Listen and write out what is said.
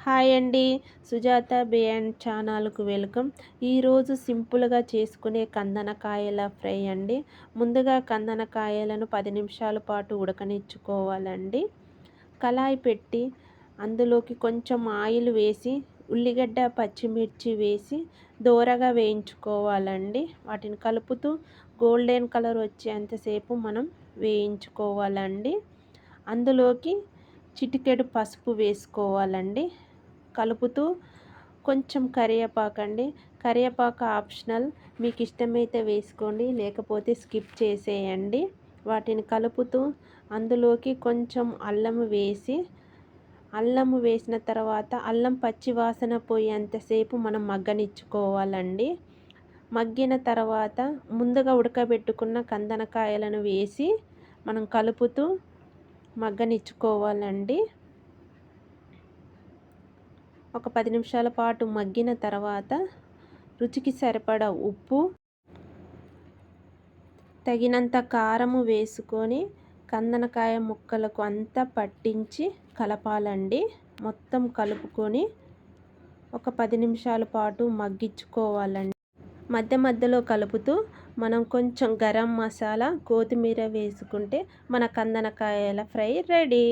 Hi అండి. Sujatha beyond ఛానల్‌కు welcome. ఈరోజు సింపుల్‌గా చేసుకునే కందనకాయల ఫ్రై అండి. ముందుగా కందనకాయలను 10 నిమిషాల పాటు ఉడకనిచ్చుకోవాలండి. కళాయి పెట్టి అందులోకి కొంచెం ఆయిల్ వేసి ఉల్లిగడ్డ, పచ్చిమిర్చి వేసి దోరగా వేయించుకోవాలండి. వాటిని కలుపుతూ గోల్డెన్ కలర్ వచ్చేంతసేపు మనం వేయించుకోవాలండి. అందులోకి చిటికెడు పసుపు వేసుకోవాలండి. కలుపుతూ కొంచెం కరివేపాకండి. కరివేపాకు ఆప్షనల్, మీకు ఇష్టమైతే వేసుకోండి, లేకపోతే స్కిప్ చేసేయండి. వాటిని కలుపుతూ అందులోకి కొంచెం అల్లము వేసి, అల్లము వేసిన తర్వాత అల్లం పచ్చి వాసన పోయేంతసేపు మనం మగ్గనిచ్చుకోవాలండి. మగ్గిన తర్వాత ముందుగా ఉడకబెట్టుకున్న కందనకాయలను వేసి మనం కలుపుతూ మగ్గనిచ్చుకోవాలండి. ఒక 10 నిమిషాల పాటు మగ్గిన తర్వాత రుచికి సరిపడా ఉప్పు, తగినంత కారము వేసుకొని కందనకాయ ముక్కలకు అంతా పట్టించి కలపాలండి. మొత్తం కలుపుకొని ఒక 10 నిమిషాల పాటు మగ్గించుకోవాలండి. మధ్య మధ్యలో కలుపుతూ మనం కొంచెం గరం మసాలా, కొత్తిమీర వేసుకుంటే మన కందనకాయల ఫ్రై రెడీ.